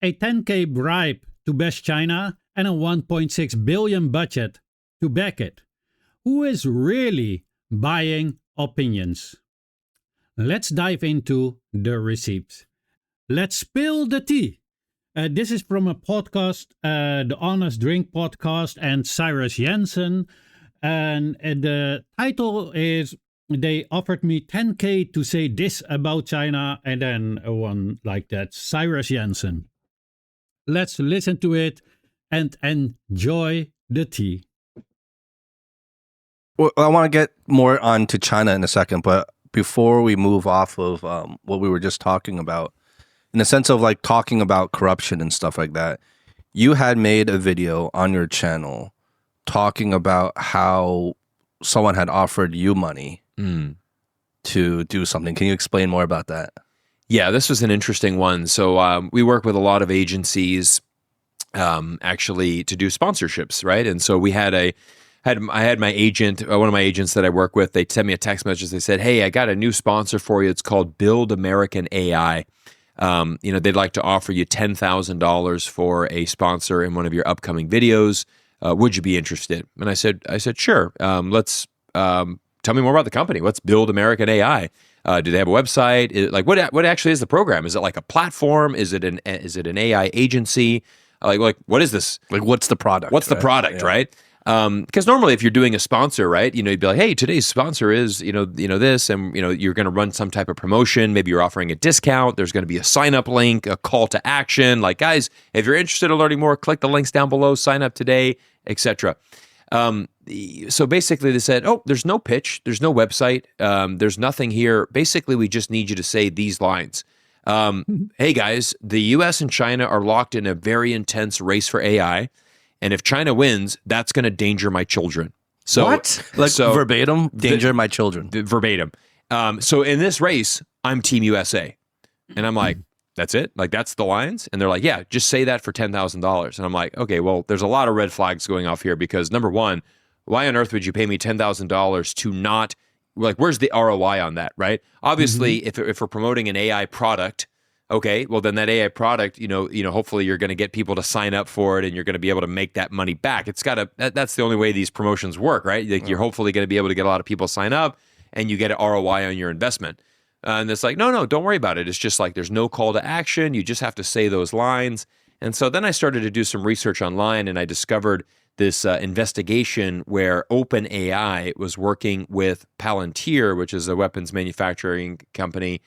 a 10K bribe to bash China, and a 1.6 billion budget to back it. Who is really buying opinions? Let's dive into the receipts. Let's spill the tea. This is from a podcast, the Honest Drink podcast, and Cyrus Jensen. And the title is, they offered me 10K to say this about China, and then one like that, Cyrus Jensen. Let's listen to it and enjoy the tea. Well, I want to get more onto China in a second, but before we move off of what we were just talking about, in the sense of like talking about corruption and stuff like that, you had made a video on your channel talking about how someone had offered you money to do something. Can you explain more about that? Yeah, this was an interesting one. So we work with a lot of agencies actually to do sponsorships, right? And so I had my agent, one of my agents that I work with, they sent me a text message. They said, hey, I got a new sponsor for you. It's called Build American AI. They'd like to offer you $10,000 for a sponsor in one of your upcoming videos. Would you be interested? And I said, sure. Let's tell me more about the company. Let's Build American AI. Do they have a website? What actually is the program? Is it like a platform? Is it an AI agency? Like what is this? Like what's the product? What's the product, right? Because normally if you're doing a sponsor, right, you'd be like, hey, today's sponsor is, this, and, you're going to run some type of promotion. Maybe you're offering a discount. There's going to be a sign up link, a call to action. Like, guys, if you're interested in learning more, click the links down below, sign up today, etc. So basically they said, oh, there's no pitch. There's no website. There's nothing here. Basically, we just need you to say these lines. Hey, guys, the US and China are locked in a very intense race for AI. And if China wins, that's going to danger my children. So, what? Verbatim, danger my children. Verbatim. So in this race, I'm Team USA. And I'm like, that's it? Like, that's the lines? And they're like, yeah, just say that for $10,000. And I'm like, okay, well, there's a lot of red flags going off here because number one, why on earth would you pay me $10,000 to not, like, where's the ROI on that, right? Obviously, if we're promoting an AI product, okay, well then that AI product, hopefully you're going to get people to sign up for it and you're going to be able to make that money back. It's got to, that's the only way these promotions work, right? Like you're hopefully going to be able to get a lot of people sign up and you get an ROI on your investment. And it's like, no, don't worry about it. It's just like, there's no call to action. You just have to say those lines. And so then I started to do some research online and I discovered this investigation where OpenAI was working with Palantir, which is a weapons manufacturing company,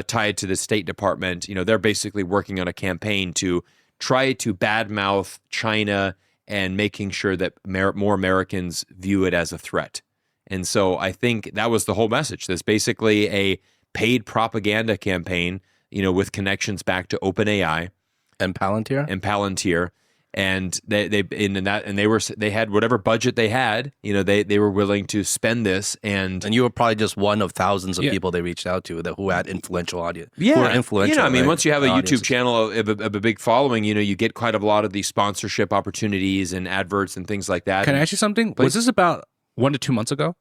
tied to the State Department. They're basically working on a campaign to try to badmouth China and making sure that more Americans view it as a threat. And so I think that was the whole message. There's basically a paid propaganda campaign, with connections back to OpenAI and Palantir. And they had whatever budget they had, they were willing to spend this, and you were probably just one of thousands of people they reached out to who had influential audience. Yeah, who are influential. Once you have a YouTube channel of a big following, you get quite a lot of these sponsorship opportunities and adverts and things like that. Can I ask you something? Was this about 1 to 2 months ago?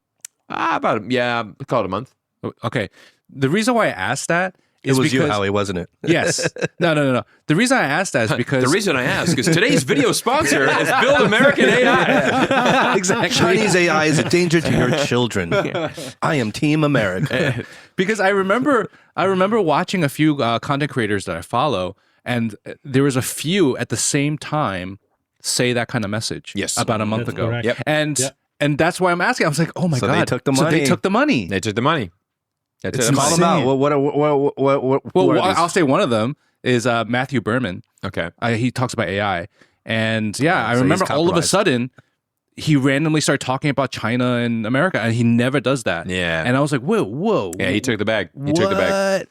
Call it a month. Okay, the reason why I asked that. It was you, Howie, wasn't it? Yes. No. The reason I asked that is because... The reason I asked is today's video sponsor is Build American AI. Exactly. Chinese AI is a danger to your children. I am Team America. Because I remember watching a few content creators that I follow, and there was a few at the same time say that kind of message. Yes. About a month ago. Yep. And that's why I'm asking. I was like, oh my God. They took the money. So they took the money. They took the money. Call them out. Well, I'll say one of them is Matthew Berman. Okay. He talks about AI. And I remember all of a sudden, he randomly started talking about China and America, and he never does that. Yeah. And I was like, whoa. Yeah, he took the bag. Took the bag.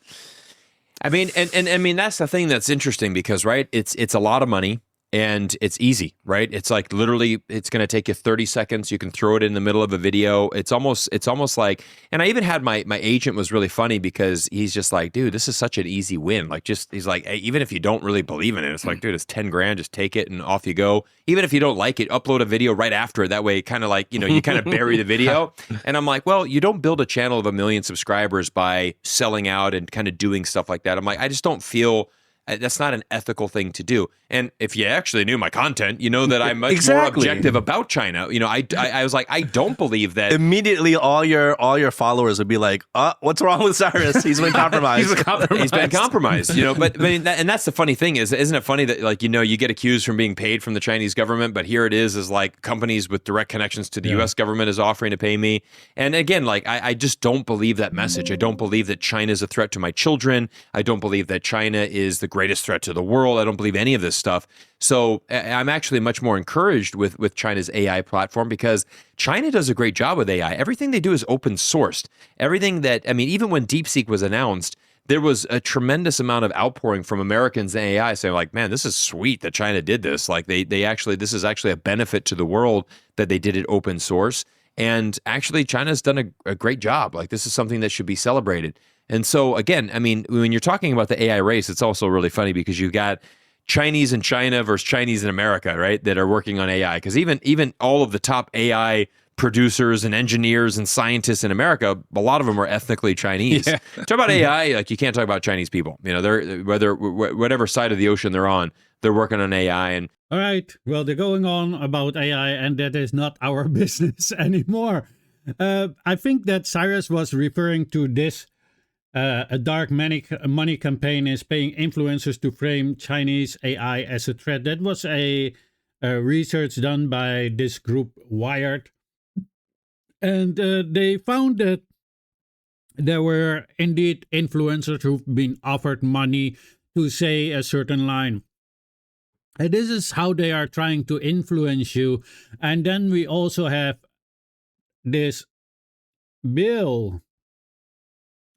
I mean, and that's the thing that's interesting because, right, it's a lot of money. And it's easy, right? It's like literally, it's going to take you 30 seconds. You can throw it in the middle of a video. It's almost like, and I even had my agent was really funny because he's just like, dude, this is such an easy win. Like, he's like, hey, even if you don't really believe in it, it's like, dude, it's 10 grand, just take it and off you go. Even if you don't like it, upload a video right after it. That way, kind of like, you kind of bury the video. And I'm like, well, you don't build a channel of 1 million subscribers by selling out and kind of doing stuff like that. I'm like, I just don't feel That's not an ethical thing to do. And if you actually knew my content, you know that I'm much more Exactly. objective about China. I was like, I don't believe that. Immediately, all your followers would be like, what's wrong with Cyrus? He's been compromised. He's been compromised, but and that's the funny thing isn't it funny that you get accused from being paid from the Chinese government, but here it is like companies with direct connections to the U.S. government is offering to pay me. And again, I just don't believe that message. I don't believe that China is a threat to my children. I don't believe that China is the greatest threat to the world. I don't believe any of this stuff. So I'm actually much more encouraged with China's AI platform because China does a great job with AI. Everything they do is open sourced. Everything even when DeepSeek was announced, there was a tremendous amount of outpouring from Americans in AI saying like, man, this is sweet that China did this. Like this is actually a benefit to the world that they did it open source. And actually China's done a great job. Like this is something that should be celebrated. And so again, when you're talking about the AI race, it's also really funny because you got Chinese in China versus Chinese in America, right? That are working on AI. Because even all of the top AI producers and engineers and scientists in America, a lot of them are ethnically Chinese. Yeah. Talk about AI, like you can't talk about Chinese people. They're whatever side of the ocean they're on, they're working on AI. And all right, well, they're going on about AI, and that is not our business anymore. I think that Cyrus was referring to this. A dark money campaign is paying influencers to frame Chinese AI as a threat. That was a research done by this group Wired. And they found that there were indeed influencers who've been offered money to say a certain line. And this is how they are trying to influence you. And then we also have this bill.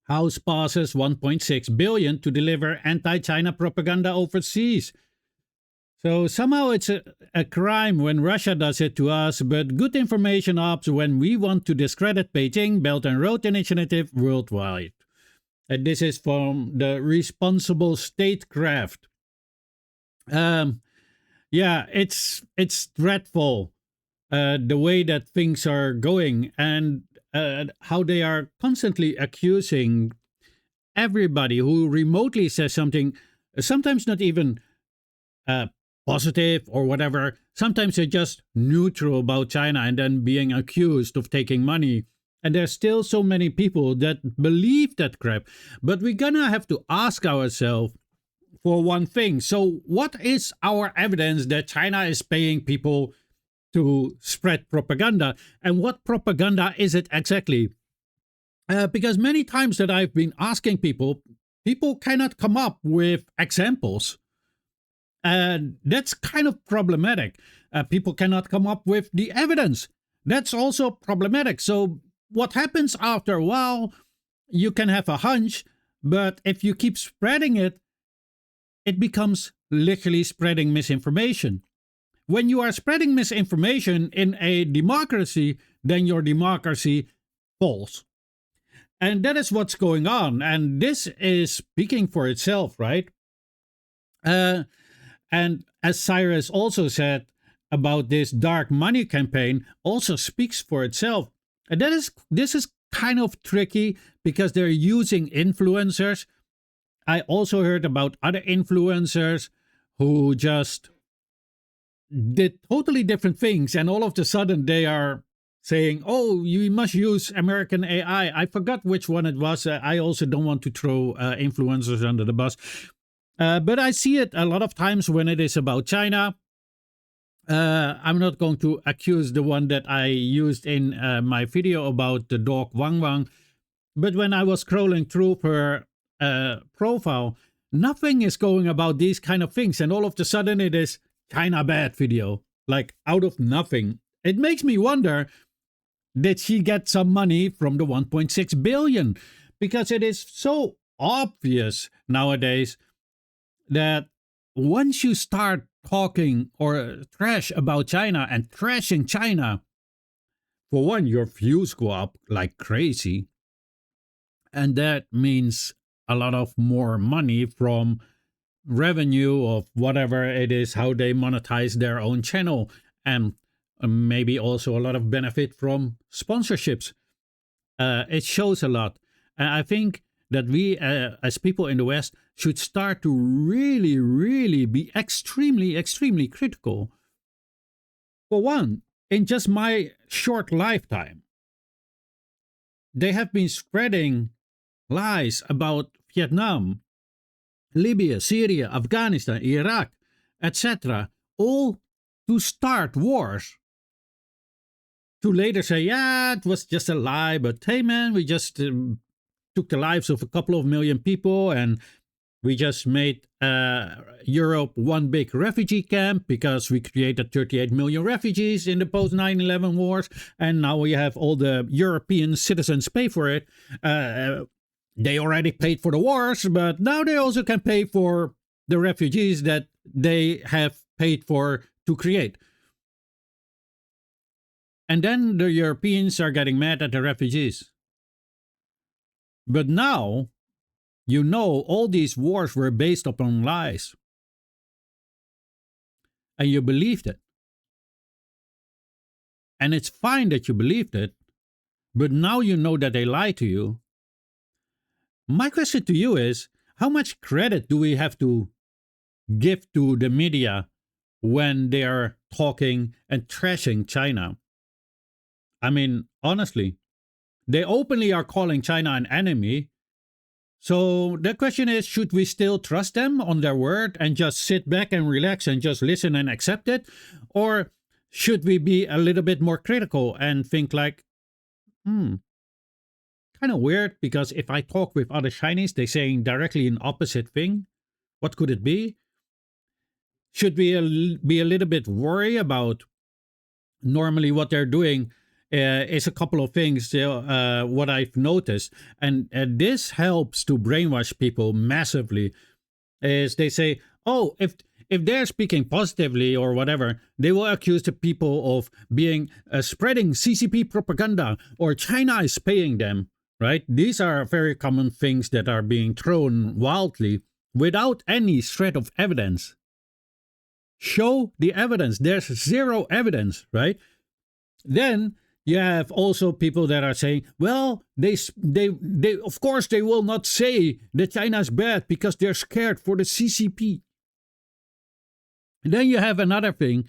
House passes $1.6 billion to deliver anti-China propaganda overseas. So somehow it's a crime when Russia does it to us, but good information ops when we want to discredit Beijing Belt and Road Initiative worldwide. And this is from the Responsible Statecraft. It's dreadful the way that things are going and how they are constantly accusing everybody who remotely says something, sometimes not even positive or whatever. Sometimes they're just neutral about China and then being accused of taking money. And there's still so many people that believe that crap. But we're gonna have to ask ourselves for one thing. So what is our evidence that China is paying people to spread propaganda? And what propaganda is it exactly? Because many times that I've been asking people cannot come up with examples. And that's kind of problematic. People cannot come up with the evidence. That's also problematic. So what happens after a while, you can have a hunch, but if you keep spreading it, it becomes literally spreading misinformation. When you are spreading misinformation in a democracy, then your democracy falls. And that is what's going on. And this is speaking for itself, right? And as Cyrus also said about this dark money campaign, also speaks for itself. And this is kind of tricky because they're using influencers. I also heard about other influencers who just did totally different things, and all of a sudden they are saying, oh, you must use American AI. I forgot which one it was. I also don't want to throw influencers under the bus. But I see it a lot of times when it is about China. I'm not going to accuse the one that I used in my video about the dog Wang Wang. But when I was scrolling through her profile, nothing is going about these kind of things. And all of a sudden it is China bad video, like out of nothing. It makes me wonder, did she get some money from the 1.6 billion? Because it is so obvious nowadays that once you start talking or trash about China and trashing China, for one, your views go up like crazy. And that means a lot of more money from revenue of whatever it is, how they monetize their own channel, and maybe also a lot of benefit from sponsorships. It shows a lot. And I think that we, as people in the West, should start to really, really be extremely, extremely critical. For one, in just my short lifetime, they have been spreading lies about Vietnam, Libya, Syria, Afghanistan, Iraq, etc., all to start wars. To later say, yeah, it was just a lie, but hey, man, we just took the lives of a couple of million people and we just made Europe one big refugee camp because we created 38 million refugees in the post 9/11 wars, and now we have all the European citizens pay for it. They already paid for the wars, but now they also can pay for the refugees that they have paid for to create. And then the Europeans are getting mad at the refugees. But now, you know, all these wars were based upon lies. And you believed it. And it's fine that you believed it, but now you know that they lied to you. My question to you is, how much credit do we have to give to the media when they are talking and trashing China? I mean, honestly, they openly are calling China an enemy. So the question is, should we still trust them on their word and just sit back and relax and just listen and accept it? Or should we be a little bit more critical and think like, kind of weird, because if I talk with other Chinese, they're saying directly an opposite thing. What could it be? Should we be a little bit worried about normally what they're doing? Is a couple of things what I've noticed, and this helps to brainwash people massively. Is they say, oh, if they're speaking positively or whatever, they will accuse the people of being spreading CCP propaganda or China is paying them. Right? These are very common things that are being thrown wildly without any shred of evidence. Show the evidence. There's zero evidence, right? Then you have also people that are saying, well, they of course they will not say that China is bad because they're scared for the CCP. And then you have another thing.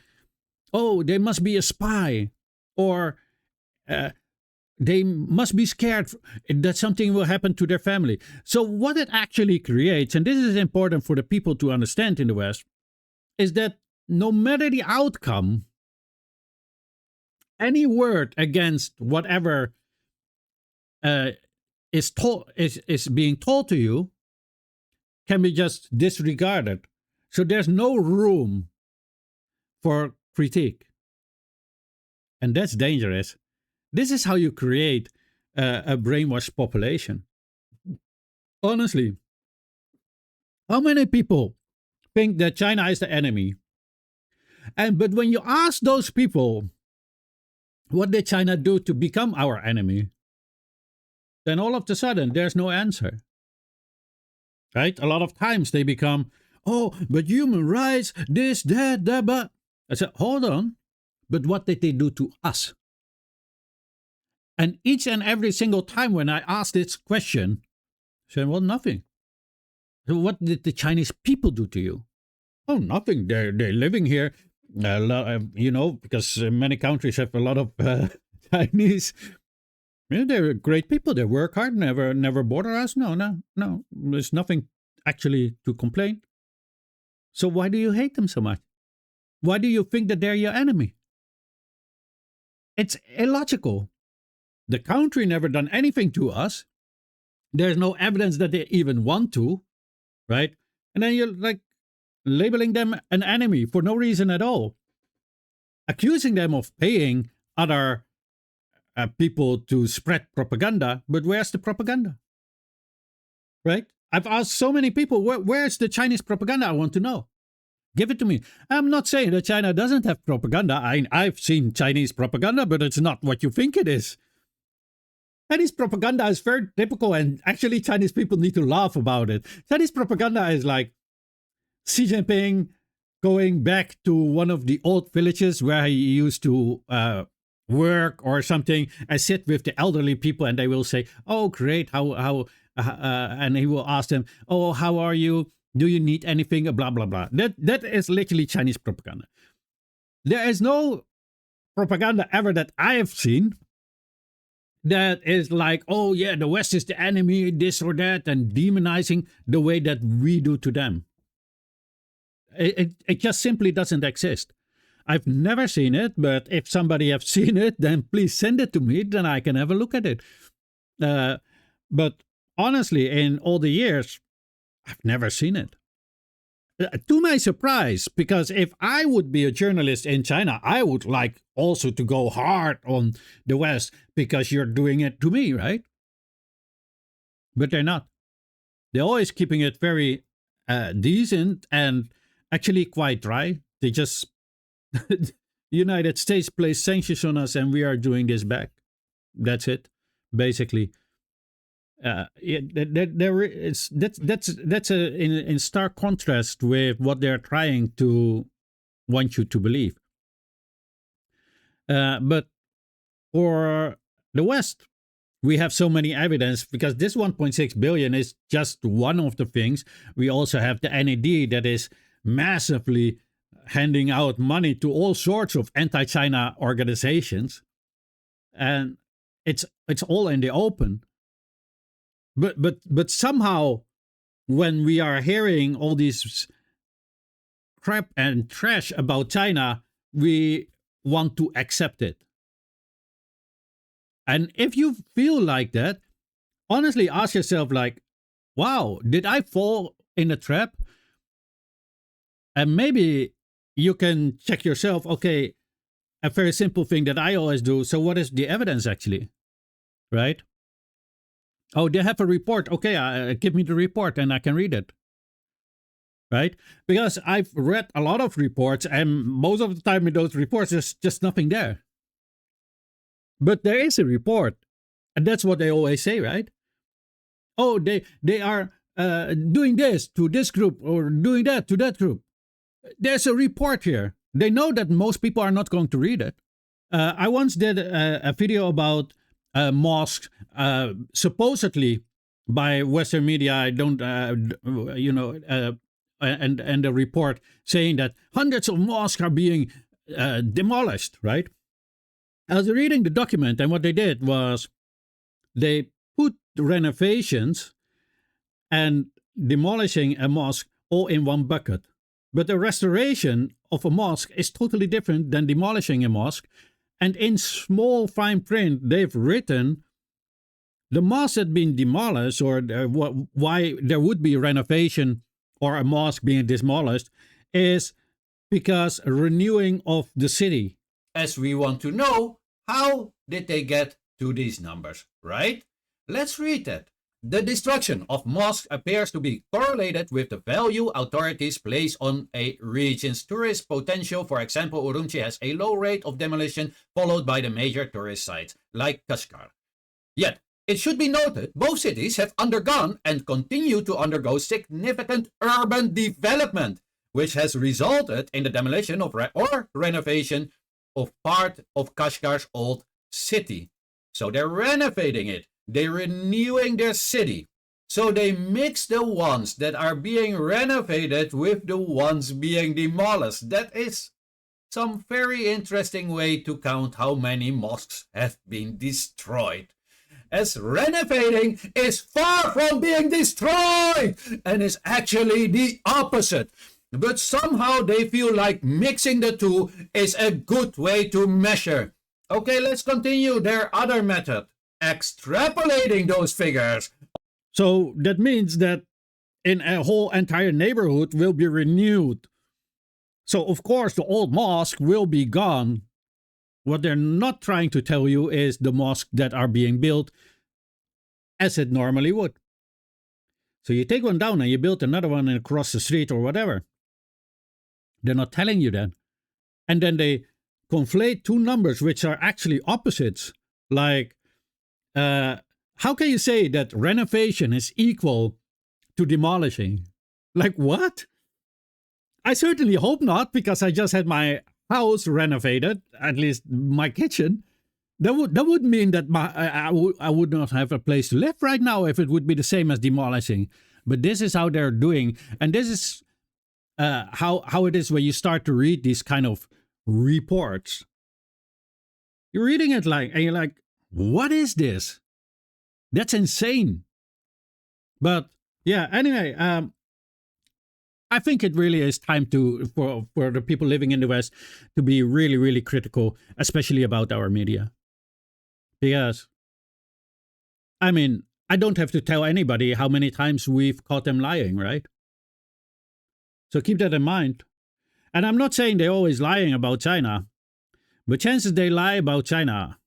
Oh, they must be a spy, or they must be scared that something will happen to their family. So what it actually creates, and this is important for the people to understand in the West, is that no matter the outcome, any word against whatever is being told to you can be just disregarded. So there's no room for critique. And that's dangerous. This is how you create a brainwashed population. Honestly, how many people think that China is the enemy? But when you ask those people, what did China do to become our enemy? Then all of a sudden, there's no answer. Right? A lot of times they become, oh, but human rights, this, that, but. I said, hold on. But what did they do to us? And each and every single time when I ask this question, I said, well, nothing. So what did the Chinese people do to you? Oh, nothing. They're living here. Because many countries have a lot of Chinese. They're great people. They work hard, never bother us. No. There's nothing actually to complain. So why do you hate them so much? Why do you think that they're your enemy? It's illogical. The country never done anything to us. There's no evidence that they even want to, right? And then you're like, labeling them an enemy for no reason at all, accusing them of paying other people to spread propaganda. But where's the propaganda? Right? I've asked so many people, where's the Chinese propaganda? I want to know. Give it to me. I'm not saying that China doesn't have propaganda. I've seen Chinese propaganda, but it's not what you think it is. Chinese propaganda is very typical, and actually Chinese people need to laugh about it. Chinese propaganda is like Xi Jinping going back to one of the old villages where he used to work or something and sit with the elderly people, and they will say, oh, great, how and he will ask them, "Oh, how are you? Do you need anything?" Blah blah blah. That is literally Chinese propaganda. There is no propaganda ever that I have seen that is like, "Oh yeah, the West is the enemy, this or that," and demonizing the way that we do to them. It just simply doesn't exist. I've never seen it, but if somebody has seen it, then please send it to me, then I can have a look at it. But honestly, in all the years, I've never seen it. To my surprise, because if I would be a journalist in China, I would like also to go hard on the West because you're doing it to me, right? But they're not. They're always keeping it very decent and actually quite dry. They just United States placed sanctions on us and we are doing this back. That's it, basically. That's in stark contrast with what they're trying to want you to believe. But for the West, we have so many evidence because this 1.6 billion is just one of the things. We also have the NAD that is massively handing out money to all sorts of anti-China organizations, and it's all in the open. But somehow, when we are hearing all these crap and trash about China, we want to accept it. And if you feel like that, honestly ask yourself, like, wow, did I fall in a trap? And maybe you can check yourself, okay, a very simple thing that I always do. So what is the evidence actually? Right? Oh, they have a report. Okay, give me the report and I can read it. Right? Because I've read a lot of reports and most of the time in those reports, there's just nothing there. But there is a report. And that's what they always say, right? Oh, they are doing this to this group or doing that to that group. There's a report here. They know that most people are not going to read it. I once did a video about mosques, supposedly by Western media. I don't, and the report saying that hundreds of mosques are being demolished, right? I was reading the document, and what they did was they put renovations and demolishing a mosque all in one bucket. But the restoration of a mosque is totally different than demolishing a mosque. And in small fine print, they've written the mosque had been demolished, or why there would be renovation or a mosque being demolished is because renewing of the city. As we want to know, how did they get to these numbers, right? Let's read it. The destruction of mosques appears to be correlated with the value authorities place on a region's tourist potential. For example, Urumqi has a low rate of demolition, followed by the major tourist sites like Kashgar. Yet, it should be noted, both cities have undergone and continue to undergo significant urban development, which has resulted in the demolition of or renovation of part of Kashgar's old city. So they're renovating it. They're renewing their city. So they mix the ones that are being renovated with the ones being demolished. That is some very interesting way to count how many mosques have been destroyed. As renovating is far from being destroyed and is actually the opposite. But somehow they feel like mixing the two is a good way to measure. Okay, let's continue their other method. Extrapolating those figures. So that means that in a whole entire neighborhood will be renewed. So of course the old mosque will be gone. What they're not trying to tell you is the mosques that are being built as it normally would. So you take one down and you build another one across the street or whatever. They're not telling you that. And then they conflate two numbers which are actually opposites. Like, how can you say that renovation is equal to demolishing? Like what? I certainly hope not, because I just had my house renovated, at least my kitchen. That would mean that I would not have a place to live right now if it would be the same as demolishing. But this is how they're doing, and this is how it is when you start to read these kind of reports. You're reading it and you're like, what is this? That's insane. But yeah, anyway, I think it really is time for the people living in the West to be really, really critical, especially about our media. Because, I mean, I don't have to tell anybody how many times we've caught them lying, right? So keep that in mind. And I'm not saying they're always lying about China, but chances they lie about China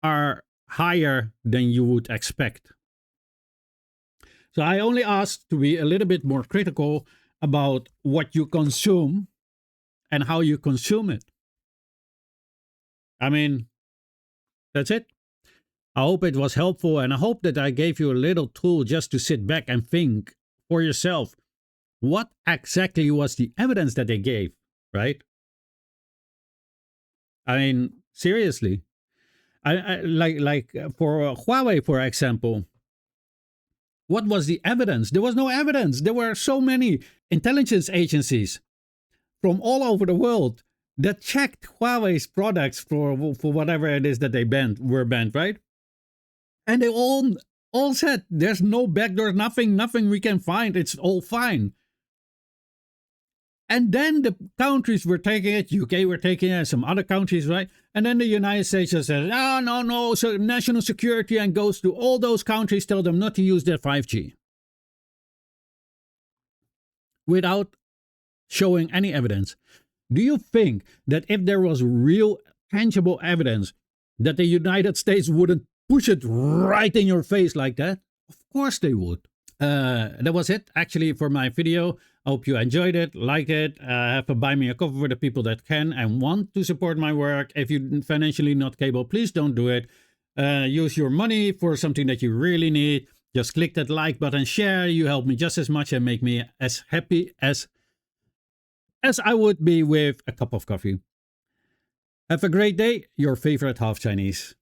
are higher than you would expect. So I only ask to be a little bit more critical about what you consume and how you consume it. I mean, that's it. I hope it was helpful, and I hope that I gave you a little tool just to sit back and think for yourself. What exactly was the evidence that they gave, right? I mean, seriously. I like for Huawei, for example. What was the evidence? There was no evidence. There were so many intelligence agencies from all over the world that checked Huawei's products for whatever it is that they were banned, right? And they all said there's no backdoor, nothing we can find. It's all fine. And then the countries were taking it, UK were taking it, some other countries, right? And then the United States just said, oh, no, so national security, and goes to all those countries, tell them not to use their 5G. Without showing any evidence. Do you think that if there was real, tangible evidence, that the United States wouldn't push it right in your face like that? Of course they would. That was it, actually, for my video. I hope you enjoyed it, like it. Have a buy me a coffee for the people that can and want to support my work. If you're financially not capable, please don't do it. Use your money for something that you really need. Just click that like button, share. You help me just as much and make me as happy as I would be with a cup of coffee. Have a great day. Your favorite half Chinese.